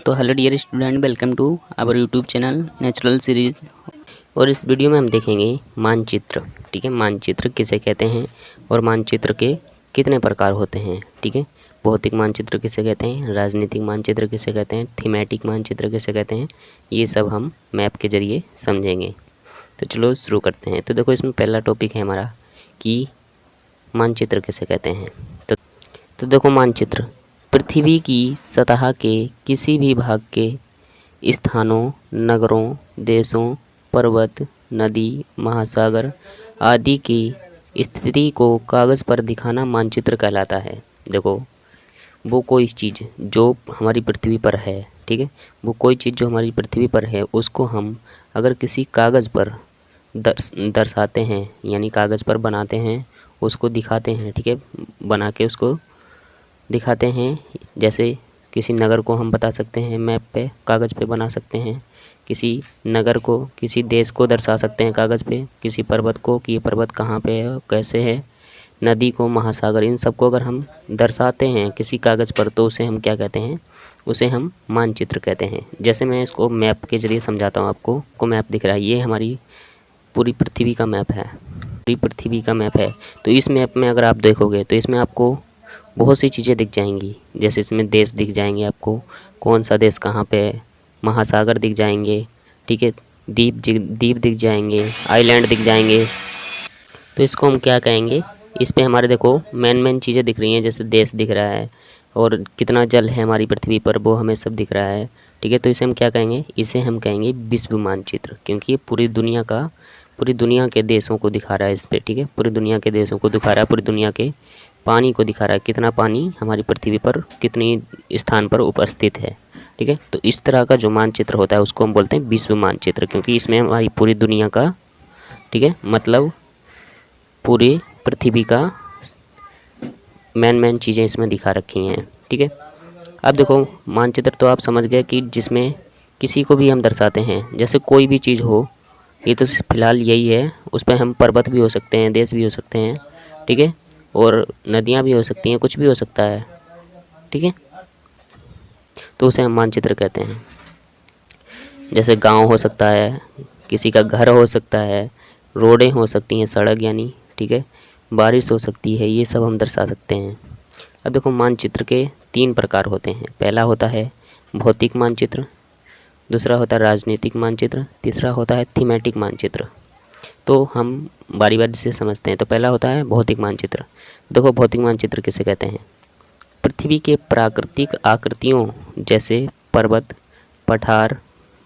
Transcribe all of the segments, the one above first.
तो hello dear student, welcome to our YouTube channel natural series. और इस video में हम देखेंगे मानचित्र। ठीक है, मानचित्र किसे कहते हैं और मानचित्र के कितने प्रकार होते हैं। ठीक है, भौतिक मानचित्र किसे कहते हैं, राजनीतिक मानचित्र किसे कहते हैं, थीमेटिक मानचित्र किसे कहते हैं, ये सब हम मैप के ज़रिए समझेंगे। तो चलो शुरू करते हैं। तो देखो, इसमें पहला टॉपिक है हमारा कि मानचित्र किसे कहते हैं। तो देखो, मानचित्र पृथ्वी की सतह के किसी भी भाग के स्थानों, नगरों, देशों, पर्वत, नदी, महासागर आदि की स्थिति को कागज़ पर दिखाना मानचित्र कहलाता है। देखो, वो कोई चीज़ जो हमारी पृथ्वी पर है, ठीक है, वो कोई चीज़ जो हमारी पृथ्वी पर है उसको हम अगर किसी कागज़ पर दर्शाते हैं, यानी कागज़ पर बनाते हैं, उसको दिखाते हैं। ठीक है, बना के उसको दिखाते हैं। जैसे किसी नगर को हम बता सकते हैं मैप पे, कागज़ पे बना सकते हैं। किसी नगर को, किसी देश को दर्शा सकते हैं कागज़ पे। किसी पर्वत को कि ये पर्वत कहाँ पे है, कैसे है। नदी को, महासागर, इन सब को अगर हम दर्शाते हैं किसी कागज़ पर तो उसे हम क्या कहते हैं, उसे हम मानचित्र कहते हैं। जैसे मैं इसको मैप के ज़रिए समझाता हूँ आपको। को मैप दिख रहा है, ये हमारी पूरी पृथ्वी का मैप है, पूरी पृथ्वी का मैप है। तो इस मैप में अगर आप देखोगे तो इसमें आपको बहुत सी चीज़ें दिख जाएंगी। जैसे इसमें देश दिख जाएंगे आपको, कौन सा देश कहाँ पे है, महासागर दिख जाएंगे, ठीक है, द्वीप दिख जाएंगे, आइलैंड दिख जाएंगे। तो इसको हम क्या कहेंगे, इस पे हमारे देखो मेन चीज़ें दिख रही हैं। जैसे देश दिख रहा है और कितना जल है हमारी पृथ्वी पर, वो हमें सब दिख रहा है। ठीक है, तो इसे हम क्या कहेंगे, इसे हम कहेंगे विश्व मानचित्र, क्योंकि ये पूरी दुनिया के देशों को दिखा रहा है इस पर। ठीक है, पूरी दुनिया के देशों को दिखा रहा है, पूरी दुनिया के पानी को दिखा रहा है, कितना पानी हमारी पृथ्वी पर कितनी स्थान पर उपस्थित है। ठीक है, तो इस तरह का जो मानचित्र होता है उसको हम बोलते हैं विश्व मानचित्र, क्योंकि इसमें हमारी पूरी दुनिया का, ठीक है, मतलब पूरी पृथ्वी का मेन चीज़ें इसमें दिखा रखी हैं। ठीक है, अब देखो, मानचित्र तो आप समझ गए कि जिसमें किसी को भी हम दर्शाते हैं। जैसे कोई भी चीज़ हो, ये तो फिलहाल यही है, उस पर हम पर्वत भी हो सकते हैं, देश भी हो सकते हैं, ठीक है, और नदियाँ भी हो सकती हैं, कुछ भी हो सकता है। ठीक है, तो उसे हम मानचित्र कहते हैं। जैसे गांव हो सकता है, किसी का घर हो सकता है, रोडें हो सकती हैं, सड़क यानी, ठीक है, बारिश हो सकती है, ये सब हम दर्शा सकते हैं। अब देखो, मानचित्र के 3 प्रकार होते हैं। पहला होता है भौतिक मानचित्र, दूसरा होता है राजनीतिक मानचित्र, तीसरा होता है थीमेटिक मानचित्र। तो हम बारी बारी से समझते हैं। तो पहला होता है भौतिक मानचित्र। देखो, भौतिक मानचित्र किसे कहते हैं, पृथ्वी के प्राकृतिक आकृतियों जैसे पर्वत, पठार,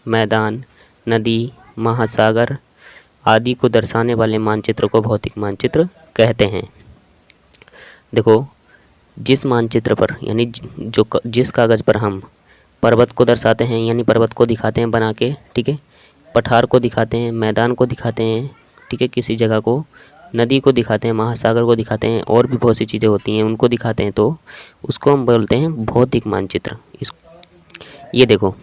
मैदान, नदी, महासागर आदि को दर्शाने वाले मानचित्र को भौतिक मानचित्र कहते हैं। देखो, जिस मानचित्र पर, यानी जिस कागज़ पर हम पर्वत को दर्शाते हैं, यानी पर्वत को दिखाते हैं बना के, ठीक है, पठार को दिखाते हैं, मैदान को दिखाते हैं, ठीक है, किसी जगह को, नदी को दिखाते हैं, महासागर को दिखाते हैं, और भी बहुत सी चीज़ें होती हैं उनको दिखाते हैं, तो उसको हम बोलते हैं भौतिक मानचित्र। ये देखो,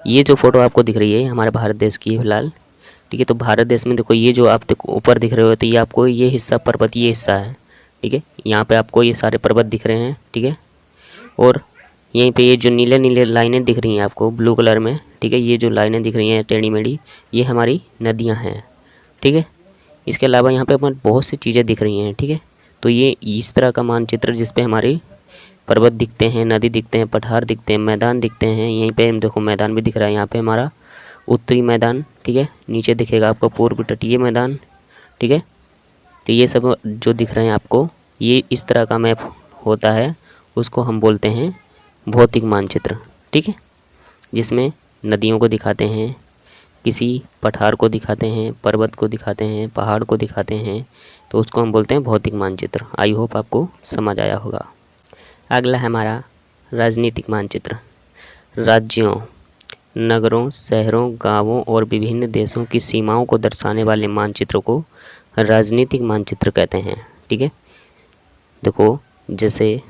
ये जो फ़ोटो आपको दिख रही है हमारे भारत देश की है फिलहाल। ठीक है, तो भारत देश में देखो, ये जो आप देखो ऊपर दिख रहे हो, तो ये आपको ये हिस्सा पर्वत, ये हिस्सा है। ठीक है, यहाँ पे आपको ये सारे पर्वत दिख रहे हैं। ठीक है, और यहीं पे ये जो नीले नीले लाइनें दिख रही हैं आपको ब्लू कलर में, ठीक है, ये जो लाइनें दिख रही हैं टेढ़ी मेढ़ी, ये हमारी नदियाँ हैं। ठीक है, इसके अलावा यहाँ पे हमारे बहुत सी चीज़ें दिख रही हैं। ठीक है, तो ये इस तरह का मानचित्र जिस पे हमारे पर्वत दिखते हैं, नदी दिखते हैं, पठार दिखते हैं, मैदान दिखते हैं। यहीं पे देखो मैदान भी दिख रहा है, यहाँ पे हमारा उत्तरी मैदान, ठीक है, नीचे दिखेगा आपको पूर्व तटीय मैदान। ठीक है, तो ये सब जो दिख रहे हैं आपको, ये इस तरह का मैप होता है, उसको हम बोलते हैं भौतिक मानचित्र। ठीक है, जिसमें नदियों को दिखाते हैं, किसी पठार को दिखाते हैं, पर्वत को दिखाते हैं, पहाड़ को दिखाते हैं, तो उसको हम बोलते हैं भौतिक मानचित्र। आई होप आपको समझ आया होगा। अगला है हमारा राजनीतिक मानचित्र। राज्यों, नगरों, शहरों, गांवों और विभिन्न देशों की सीमाओं को दर्शाने वाले मानचित्रों को राजनीतिक मानचित्र कहते हैं। ठीक है, देखो, जैसे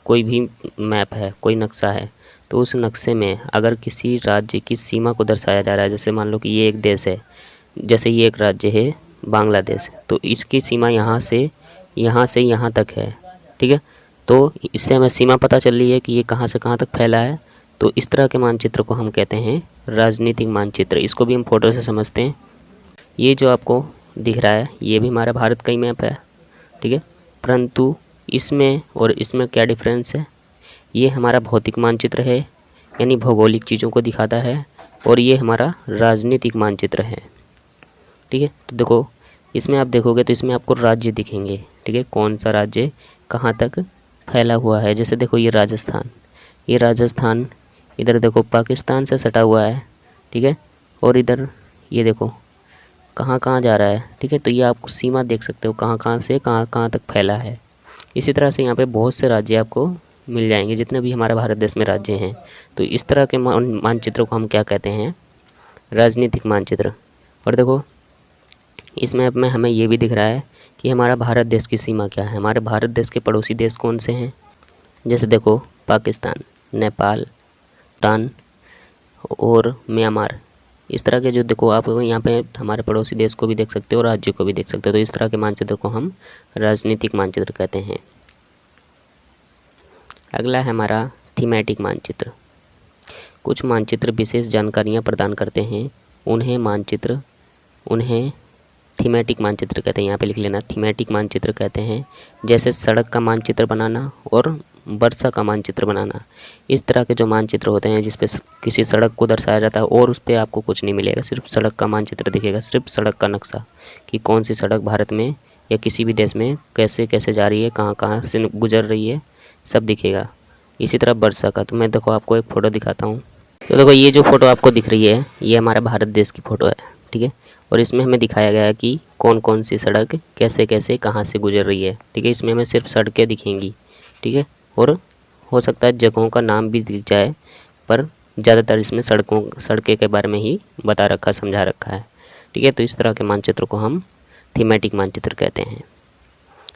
कोई भी मैप है, कोई नक्शा है, तो उस नक्शे में अगर किसी राज्य की सीमा को दर्शाया जा रहा है, जैसे मान लो कि ये एक देश है, जैसे ये एक राज्य है बांग्लादेश, तो इसकी सीमा यहाँ से यहाँ तक है। ठीक है, तो इससे हमें सीमा पता चल रही है कि ये कहाँ से कहाँ तक फैला है, तो इस तरह के मानचित्र को हम कहते हैं राजनीतिक मानचित्र। इसको भी हम फ़ोटो से समझते हैं। ये जो आपको दिख रहा है ये भी हमारा भारत का ही मैप है, ठीक है। परंतु इसमें और इसमें क्या डिफरेंस है, ये हमारा भौतिक मानचित्र है यानी भौगोलिक चीज़ों को दिखाता है, और ये हमारा राजनीतिक मानचित्र है, ठीक है। तो देखो इसमें आप देखोगे तो इसमें आपको राज्य दिखेंगे, ठीक है, कौन सा राज्य कहाँ तक फैला हुआ है। जैसे देखो ये राजस्थान इधर देखो पाकिस्तान से सटा हुआ है, ठीक है, और इधर ये देखो कहाँ कहाँ जा रहा है, ठीक है। तो ये आप सीमा देख सकते हो कहाँ कहाँ से कहाँ कहाँ तक फैला है। इसी तरह से यहाँ पे बहुत से राज्य आपको मिल जाएंगे, जितने भी हमारे भारत देश में राज्य हैं। तो इस तरह के मानचित्र को हम क्या कहते हैं, राजनीतिक मानचित्र। और देखो इस मैप में हमें ये भी दिख रहा है कि हमारा भारत देश की सीमा क्या है। हमारे भारत देश के पड़ोसी देश कौन से हैं, जैसे देखो पाकिस्तान, नेपाल, भूटान और म्यांमार। इस तरह के जो देखो आप यहाँ पे हमारे पड़ोसी देश को भी देख सकते हो और राज्य को भी देख सकते हो। तो इस तरह के मानचित्र को हम राजनीतिक मानचित्र कहते हैं। अगला है हमारा थीमेटिक मानचित्र। कुछ मानचित्र विशेष जानकारियाँ प्रदान करते हैं, उन्हें थीमेटिक मानचित्र कहते हैं। यहाँ पे लिख लेना, थीमेटिक मानचित्र कहते हैं। जैसे सड़क का मानचित्र बनाना और वर्षा का मानचित्र बनाना। इस तरह के जो मानचित्र होते हैं जिस पे किसी सड़क को दर्शाया जाता है और उस पर आपको कुछ नहीं मिलेगा, सिर्फ सड़क का मानचित्र दिखेगा, सिर्फ सड़क का नक्शा कि कौन सी सड़क भारत में या किसी भी देश में कैसे कैसे जा रही है, कहाँ कहाँ से गुजर रही है, सब दिखेगा। इसी तरह वर्षा का, तो मैं देखो आपको एक फ़ोटो दिखाता हूँ। तो देखो ये जो फ़ोटो आपको दिख रही है ये हमारा भारत देश की फ़ोटो है, ठीक है। और इसमें हमें दिखाया गया है कि कौन कौन सी सड़क कैसे कैसे कहाँ से गुजर रही है, ठीक है। इसमें हमें सिर्फ सड़कें दिखेंगी, ठीक है, और हो सकता है जगहों का नाम भी दिख जाए, पर ज़्यादातर इसमें सड़कें के बारे में ही बता रखा समझा रखा है, ठीक है। तो इस तरह के मानचित्र को हम थीमेटिक मानचित्र कहते हैं,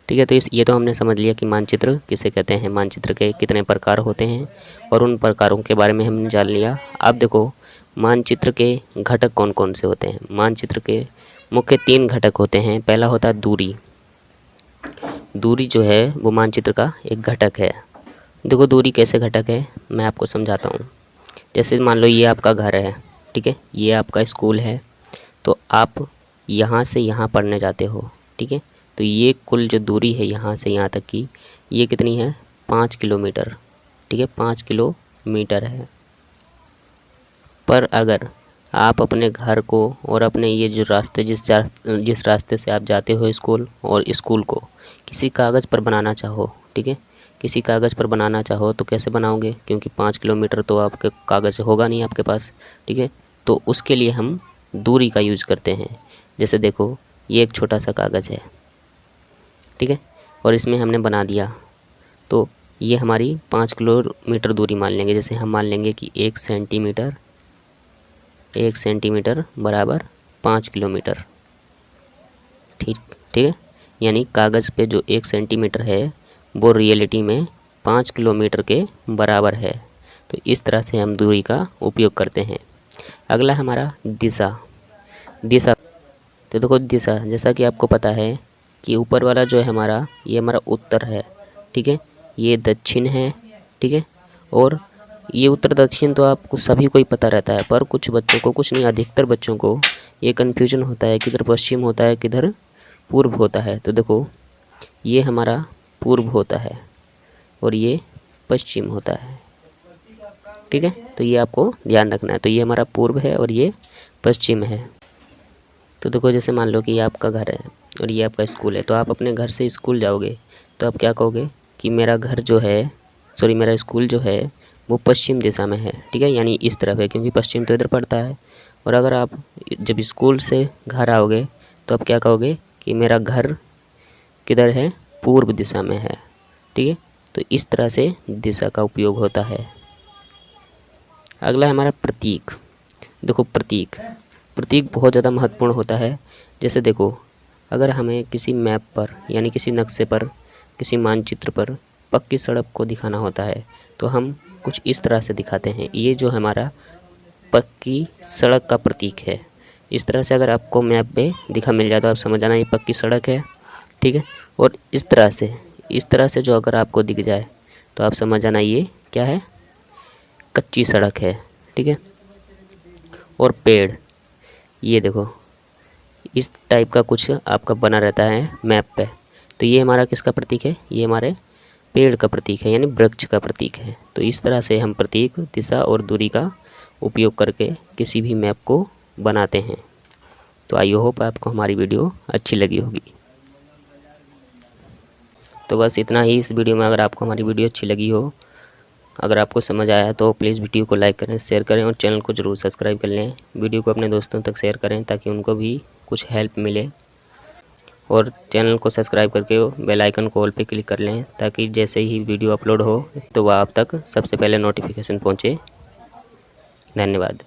ठीक है। तो ये तो हमने समझ लिया कि मानचित्र किसे कहते हैं, मानचित्र के कितने प्रकार होते हैं और उन प्रकारों के बारे में हमने जान लिया। अब देखो मानचित्र के घटक कौन कौन से होते हैं। मानचित्र के मुख्य 3 घटक होते हैं। पहला होता है दूरी। दूरी जो है वो मानचित्र का एक घटक है। देखो दूरी कैसे घटक है मैं आपको समझाता हूँ। जैसे मान लो ये आपका घर है, ठीक है, ये आपका स्कूल है, तो आप यहाँ से यहाँ पढ़ने जाते हो, ठीक है। तो ये कुल जो दूरी है यहाँ से यहाँ तक की, ये कितनी है, 5 किलोमीटर, ठीक है, 5 किलोमीटर है। पर अगर आप अपने घर को और अपने ये जो रास्ते जिस रास्ते से आप जाते हो स्कूल और स्कूल को किसी कागज़ पर बनाना चाहो, ठीक है, किसी कागज़ पर बनाना चाहो तो कैसे बनाओगे, क्योंकि 5 किलोमीटर तो आपके कागज़ होगा नहीं आपके पास, ठीक है। तो उसके लिए हम दूरी का यूज़ करते हैं। जैसे देखो ये एक छोटा सा कागज़ है, ठीक है, और इसमें हमने बना दिया, तो ये हमारी 5 किलोमीटर दूरी मान लेंगे। जैसे हम मान लेंगे कि 1 सेंटीमीटर बराबर 5 किलोमीटर, ठीक ठीक है। यानी कागज़ पे जो 1 सेंटीमीटर है वो रियलिटी में 5 किलोमीटर के बराबर है। तो इस तरह से हम दूरी का उपयोग करते हैं। अगला हमारा दिशा। तो देखो दिशा, जैसा कि आपको पता है कि ऊपर वाला जो है हमारा, ये हमारा उत्तर है, ठीक है, ये दक्षिण है, ठीक है, और ये उत्तर दक्षिण तो आपको सभी को ही पता रहता है, पर कुछ बच्चों को, कुछ नहीं अधिकतर बच्चों को ये कन्फ्यूजन होता है किधर पश्चिम होता है किधर पूर्व होता है। तो देखो ये हमारा पूर्व होता है और ये पश्चिम होता है, ठीक है। तो ये आपको ध्यान रखना है। तो ये हमारा पूर्व है और ये पश्चिम है। तो देखो जैसे मान लो कि ये आपका घर है और ये आपका स्कूल है, तो आप अपने घर से स्कूल जाओगे तो आप क्या कहोगे कि मेरा स्कूल जो है वो पश्चिम दिशा में है, ठीक है, यानी इस तरफ है, क्योंकि पश्चिम तो इधर पड़ता है। और अगर आप जब स्कूल से घर आओगे तो आप क्या कहोगे कि मेरा घर किधर है, पूर्व दिशा में है, ठीक है। तो इस तरह से दिशा का उपयोग होता है। अगला है हमारा प्रतीक। देखो प्रतीक बहुत ज़्यादा महत्वपूर्ण होता है। जैसे देखो अगर हमें किसी मैप पर यानी किसी नक्शे पर, किसी मानचित्र पर पक्की सड़क को दिखाना होता है तो हम कुछ इस तरह से दिखाते हैं। ये जो हमारा पक्की सड़क का प्रतीक है। इस तरह से अगर आपको मैप पे मिल जाए तो आप समझ जाना ये पक्की सड़क है, ठीक है। और इस तरह से जो अगर आपको दिख जाए तो आप समझ जाना ये क्या है, कच्ची सड़क है, ठीक है। और पेड़, ये देखो इस टाइप का कुछ आपका बना रहता है मैप पे। तो ये हमारा किसका प्रतीक है? ये हमारे पेड़ का प्रतीक है, यानी वृक्ष का प्रतीक है। तो इस तरह से हम प्रतीक, दिशा और दूरी का उपयोग करके किसी भी मैप को बनाते हैं। तो आई होप आपको हमारी वीडियो अच्छी लगी होगी। तो बस इतना ही इस वीडियो में। अगर आपको हमारी वीडियो अच्छी लगी हो, अगर आपको समझ आया तो प्लीज़ वीडियो को लाइक करें, शेयर करें और चैनल को ज़रूर सब्सक्राइब कर लें। वीडियो को अपने दोस्तों तक शेयर करें ताकि उनको भी कुछ हेल्प मिले। और चैनल को सब्सक्राइब करके बेल आइकन को ऑल पे क्लिक कर लें ताकि जैसे ही वीडियो अपलोड हो तो वह आप तक सबसे पहले नोटिफिकेशन पहुंचे। धन्यवाद।